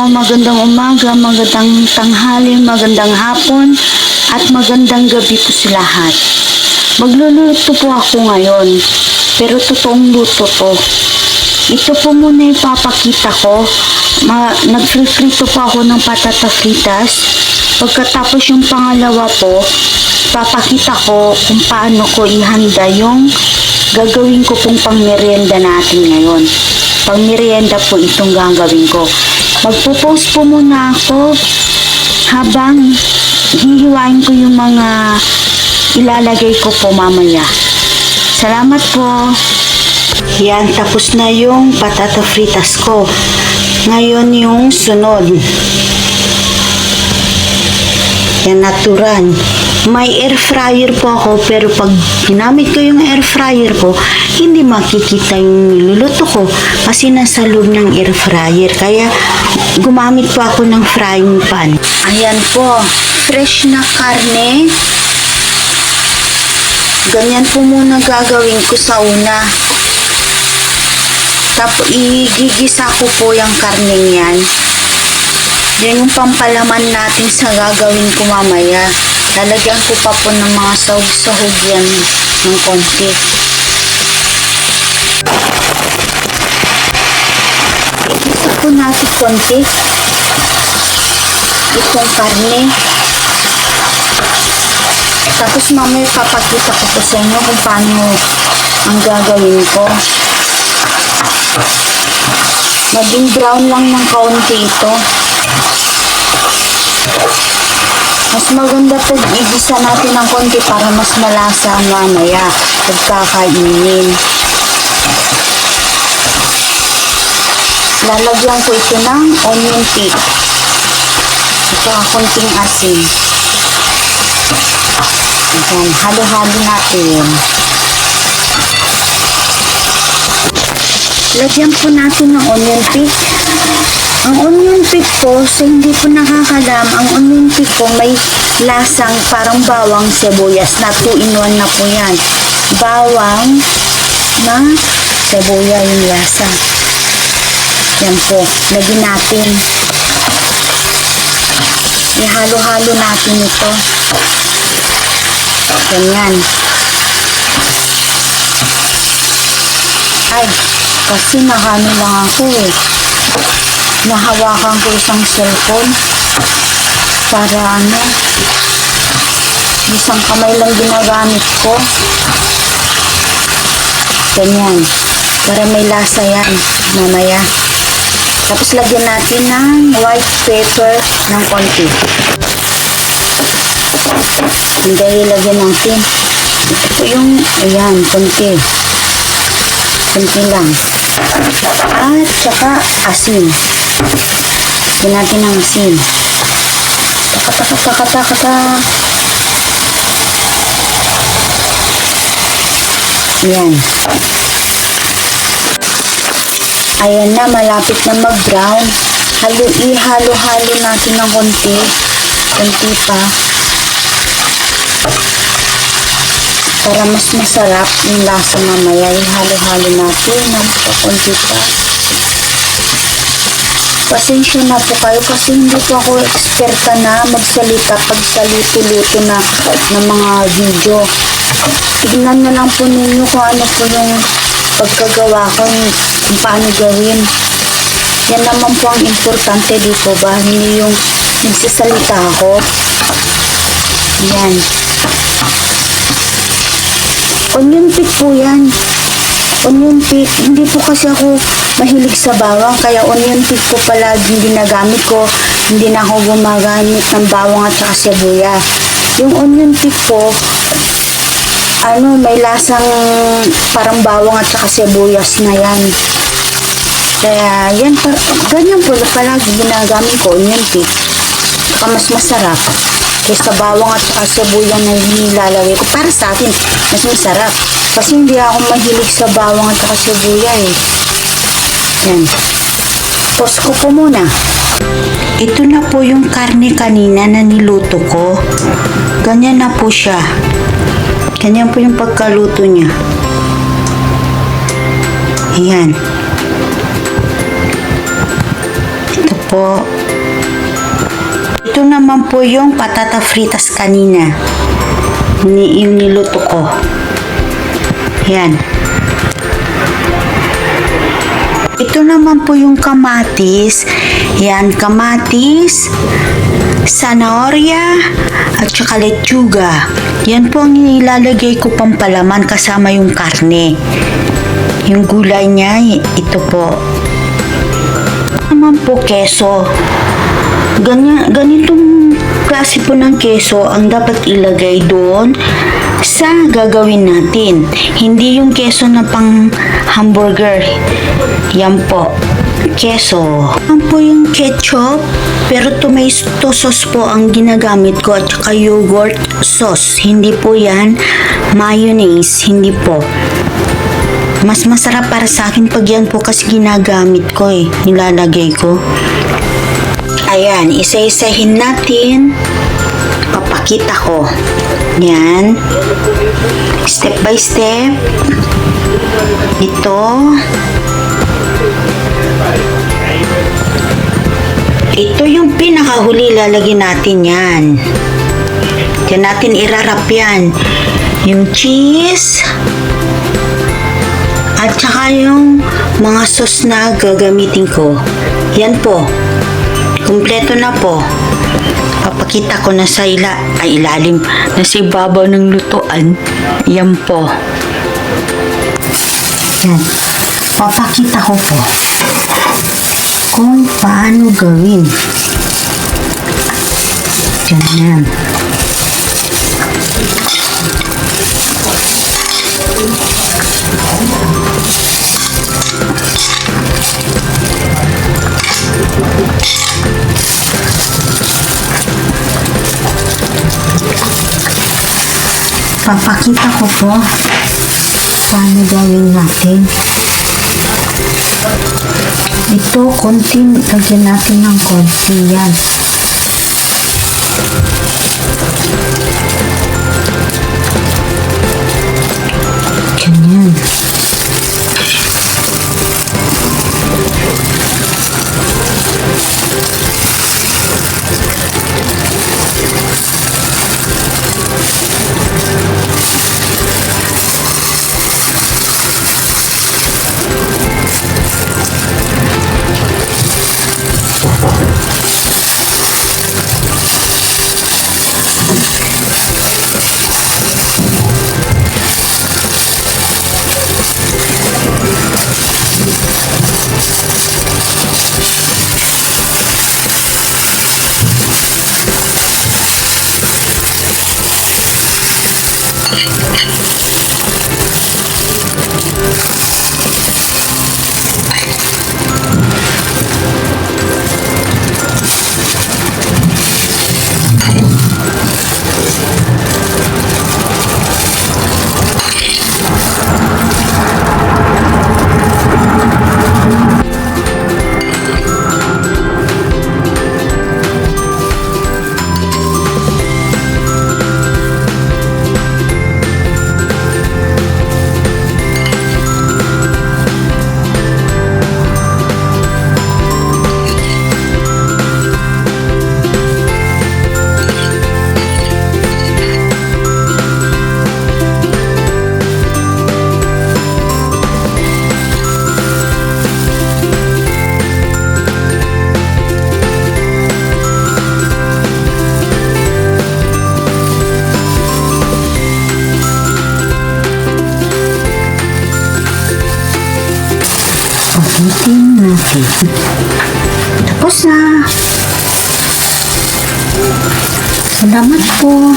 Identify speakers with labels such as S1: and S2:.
S1: Magandang umaga, magandang tanghali, magandang hapon, at magandang gabi po sa lahat. Magluluto po ako ngayon, pero totoong luto to. Ito po muna ipapakita ko. Nag-frito po ako ng patata fritas. Pagkatapos yung pangalawa po, papakita ko kung paano ko ihanda yung gagawin ko pong pangmerienda natin ngayon. Pangmerienda po itong gagawin ko. Magpo-post po muna ako habang hihiwain ko yung mga ilalagay ko po mamaya. Salamat po. Yan, tapos na yung patata fritas ko. Ngayon yung sunod. Yan, natural. May air fryer po ako, pero pag ginamit ko yung air fryer ko, hindi makikita yung niluluto ko kasi nasa loob ng air fryer. Kaya gumamit po ako ng frying pan. Ayan po, fresh na karne. Ganyan po muna gagawin ko sa una. Tapos igigisa ko po yung karne yan. Yan yung pampalaman natin sa gagawin ko mamaya. Lalagyan ko pa po ng mga sahog-sahog yan ng konti. Igisa po natin konti itong karne. Tapos mamaya papakita ko po sa inyo kung paano ang gagawin ko. Maging brown lang ng kaunti ito. Mas maganda pag igisa natin ng konti para mas malasa mamaya pagkakainin. Lalagyan ko ito ng onion pit. Ito konting asin. Ayan, halo-halo natin. Lagyan po natin ng onion pit. Ang onion pit po, sa hindi po nakakalam, ang onion pit po may lasang parang bawang sibuyas na 2-in-1 na po yan. Bawang na sibuya yung lasa. Yan po, lagyan natin. Ihalo-halo natin ito. Ganyan. Ay, kasi nakano lang ako eh. Nahawakan ko isang cellphone para isang kamay lang ginagamit ko. Ganyan. Para may lasa yan mamaya. Tapos lagyan natin ng white pepper ng konti. Hindi, lagyan natin. Ito po yung, ayan, konti. Konti lang. At saka asin. Lagyan natin ng asin. Taka. Ayan. Ayan na, malapit na mag-brown. Ihalo-halo natin ng konti. Konti pa. Para mas masarap yung lasa mamaya. Ihalo-halo natin ng konti pa. Pasensya na po kayo kasi hindi po ako eksperta na magsalita pag salito-lito na ng mga video. Tignan na lang po ninyo kung ano po yung pagkagawa ko, kung paano gawin. Yan naman po ang importante dito ba, hindi yung nagsasalita ako. Yan. Onion pit po yan. Onion pit. Hindi po kasi ako mahilig sa bawang, kaya onion pit po palaging ginagamit ko. Hindi na ako gumagamit ng bawang at saka sibuya. Yung onion pit po, may lasang parang bawang at saka sibuyas na yan. Kaya yan, ganyan po palagi ginagamit ko, onion pit. Saka mas masarap kaysa bawang at saka sibuya na nilalagay ko. Para sa akin, mas masarap. Kasi hindi ako mahilig sa bawang at saka sibuya eh. Yan. Pause ko po muna. Ito na po yung karne kanina na niluto ko. Ganyan na po siya. Ganyan po yung pagkaluto niya. Ayan. Ito po. Ito naman po yung patata fritas kanina. Yung niluto ko. Yan. Ito naman po yung kamatis. Yan, kamatis, zanahoria, at saka lechuga. Yan po ang nilalagay ko pampalaman kasama yung karne. Yung gulay niya, ito po. Naman po keso. Ganitong klase po ng keso ang dapat ilagay doon sa gagawin natin. Hindi yung keso na pang hamburger. Yan po. Keso. Yan po yung ketchup. Pero tomato sauce po ang ginagamit ko at saka yogurt sauce. Hindi po yan mayonnaise. Hindi po. Mas masarap para sa akin pag yan po kasi ginagamit ko nilalagay ko. Ayan, isa-isahin natin. Papakita ko. Yan. Step by step. Ito. Ito yung pinakahuli, lalagyan natin yan. Diyan natin irarap yan. Yung cheese. At saka yung mga sauce na gagamitin ko. Yan po. Kumpleto na po. Papakita ko na sa ilalim na sa ibabaw ng lutuan. Yan po. Yan. Papakita ko po kung paano gawin. Ganyan. Papakita ko po paano gawin natin. Ito, konti, lagyan natin ng konti yan. Ganyan. Pakitin natin. Tapos na. Salamat po.